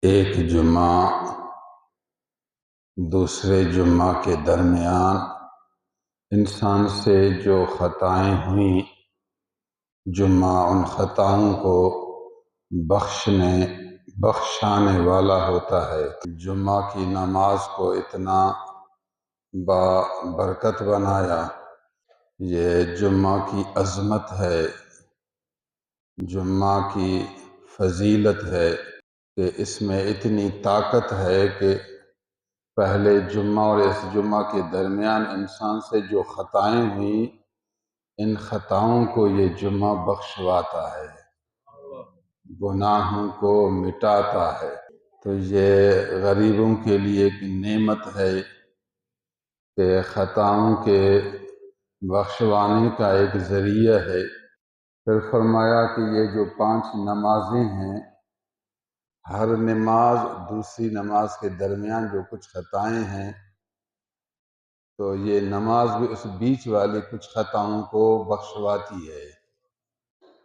ایک جمعہ دوسرے جمعہ کے درمیان انسان سے جو خطائیں ہوئیں، جمعہ ان خطاؤں کو بخشانے والا ہوتا ہے۔ جمعہ کی نماز کو اتنا برکت بنایا، یہ جمعہ کی عظمت ہے، جمعہ کی فضیلت ہے کہ اس میں اتنی طاقت ہے کہ پہلے جمعہ اور اس جمعہ کے درمیان انسان سے جو خطائیں ہوئیں، ان خطاؤں کو یہ جمعہ بخشواتا ہے، گناہوں کو مٹاتا ہے۔ تو یہ غریبوں کے لیے ایک نعمت ہے کہ خطاؤں کے بخشوانے کا ایک ذریعہ ہے۔ پھر فرمایا کہ یہ جو 5 نمازیں ہیں، ہر نماز دوسری نماز کے درمیان جو کچھ خطائیں ہیں، تو یہ نماز بھی اس بیچ والی کچھ خطاؤں کو بخشواتی ہے۔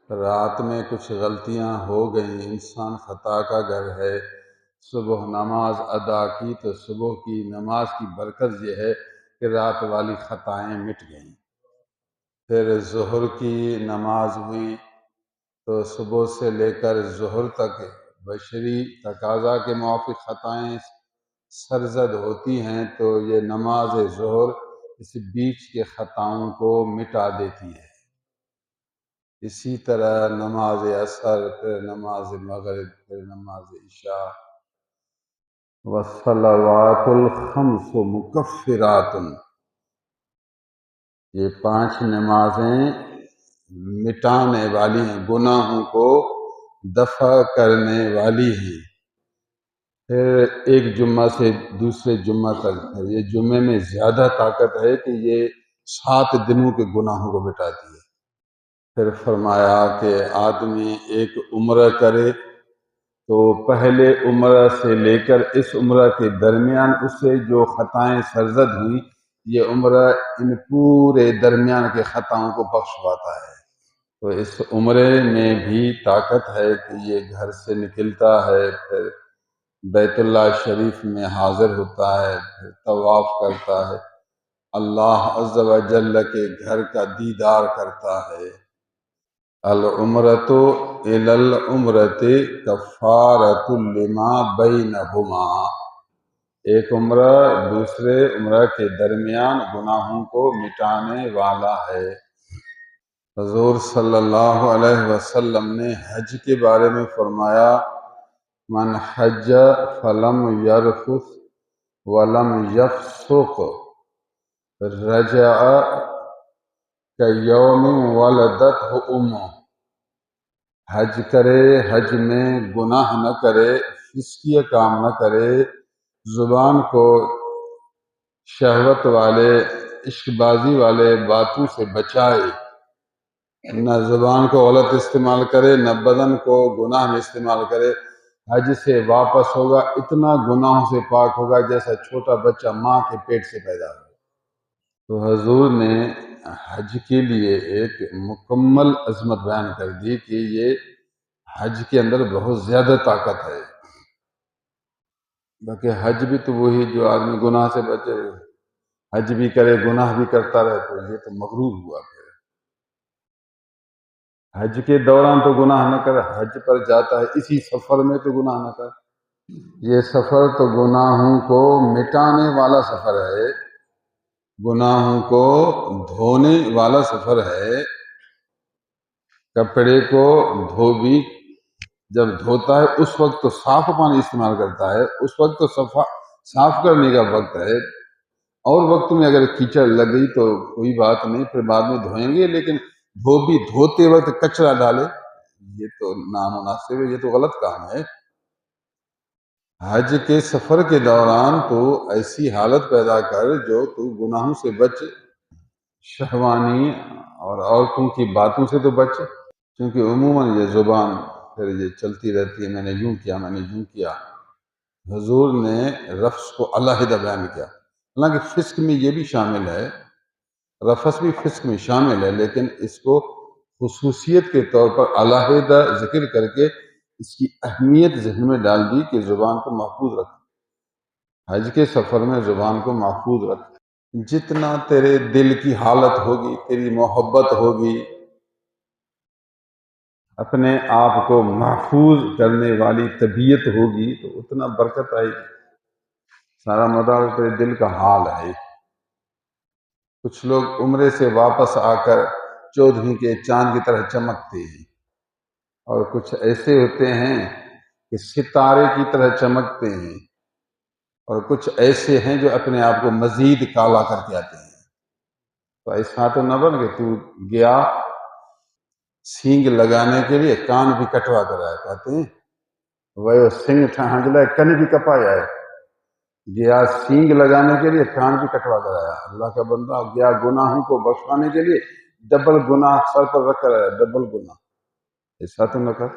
رات میں کچھ غلطیاں ہو گئیں، انسان خطا کا گھر ہے، صبح نماز ادا کی تو صبح کی نماز کی برکت یہ ہے کہ رات والی خطائیں مٹ گئیں۔ پھر ظہر کی نماز ہوئی تو صبح سے لے کر ظہر تک بشری تقاضا کے موافق خطائیں سرزد ہوتی ہیں، تو یہ نماز ظہر اس بیچ کے خطاؤں کو مٹا دیتی ہے۔ اسی طرح نماز عصر، پھر نماز مغرب، پھر نماز عشاء، والصلوات الخمس مکفرات، یہ 5 نمازیں مٹانے والی ہیں، گناہوں کو دفع کرنے والی ہیں۔ پھر ایک جمعہ سے دوسرے جمعہ تک، پھر یہ جمعے میں زیادہ طاقت ہے کہ یہ 7 دنوں کے گناہوں کو مٹاتی ہے۔ پھر فرمایا کہ آدمی ایک عمرہ کرے تو پہلے عمرہ سے لے کر اس عمرہ کے درمیان اس سے جو خطائیں سرزد ہوئیں، یہ عمرہ ان پورے درمیان کے خطاؤں کو بخشواتا ہے۔ تو اس عمرے میں بھی طاقت ہے کہ یہ گھر سے نکلتا ہے، پھر بیت اللہ شریف میں حاضر ہوتا ہے، پھر طواف کرتا ہے، اللہ عز و جل کے گھر کا دیدار کرتا ہے۔ العمرۃ الی العمرۃ کفارۃ لما بینہما، ایک عمرہ دوسرے عمرہ کے درمیان گناہوں کو مٹانے والا ہے۔ حضور صلی اللہ علیہ وسلم نے حج کے بارے میں فرمایا، من حج فلم یرفث ولم یفسق رجع کیوم ولدتہ امہ، حج کرے، حج میں گناہ نہ کرے، فسقیہ کام نہ کرے، زبان کو شہوت والے، عشق بازی والے باتوں سے بچائے، نہ زبان کو غلط استعمال کرے، نہ بدن کو گناہ میں استعمال کرے، حج سے واپس ہوگا اتنا گناہوں سے پاک ہوگا جیسا چھوٹا بچہ ماں کے پیٹ سے پیدا ہو۔ تو حضور نے حج کے لیے ایک مکمل عظمت بیان کر دی کہ یہ حج کے اندر بہت زیادہ طاقت ہے۔ باقی حج بھی تو وہی جو آدمی گناہ سے بچے، حج بھی کرے گناہ بھی کرتا رہے تو یہ تو مغرور ہوا۔ پھر حج کے دوران تو گناہ نہ کر، حج پر جاتا ہے اسی سفر میں تو گناہ نہ کر۔ یہ سفر تو گناہوں کو مٹانے والا سفر ہے، گناہوں کو دھونے والا سفر ہے۔ کپڑے کو دھوبی جب دھوتا ہے اس وقت تو صاف پانی استعمال کرتا ہے، اس وقت تو صاف کرنے کا وقت ہے، اور وقت میں اگر کیچڑ لگ گئی تو کوئی بات نہیں، پھر بعد میں دھوئیں گے، لیکن دھوبی دھوتے وقت کچرا ڈالے یہ تو نامناسب ہے، یہ تو غلط کام ہے۔ حج کے سفر کے دوران تو ایسی حالت پیدا کر جو تو گناہوں سے بچ، شہوانی اور عورتوں کی باتوں سے تو بچ، کیونکہ عموماً یہ زبان پھر یہ چلتی رہتی ہے، میں نے یوں کیا، میں نے یوں کیا۔ حضور نے رفث کو علیحدہ بیان کیا، حالانکہ فسق میں یہ بھی شامل ہے، رفث بھی فسق میں شامل ہے، لیکن اس کو خصوصیت کے طور پر علیحدہ ذکر کر کے اس کی اہمیت ذہن میں ڈال دی کہ زبان کو محفوظ رکھ، حج کے سفر میں زبان کو محفوظ رکھ۔ جتنا تیرے دل کی حالت ہوگی، تیری محبت ہوگی، اپنے آپ کو محفوظ کرنے والی طبیعت ہوگی، تو اتنا برکت آئے گی۔ سارا مدار تیرے دل کا حال ہے۔ کچھ لوگ عمرے سے واپس آ کر چودھویں کے چاند کی طرح چمکتے ہیں، اور کچھ ایسے ہوتے ہیں کہ ستارے کی طرح چمکتے ہیں، اور کچھ ایسے ہیں جو اپنے آپ کو مزید کالا کر کے آتے ہیں۔ تو ایسا تو نہ بن کہ تو گیا سینگ لگانے کے لیے کان بھی کٹوا کر آیا، کہتے ہیں وہ سنگ ٹھانجلے کن بھی کپایا ہے، گیا سینگ لگانے کے لیے کان بھی کٹوا کر آیا۔ اللہ کا بندہ گیا گناہوں کو بخشوانے کے لیے ڈبل گناہ سر پر رکھ کر آیا، ڈبل گناہ۔ ایسا تو نہ کر۔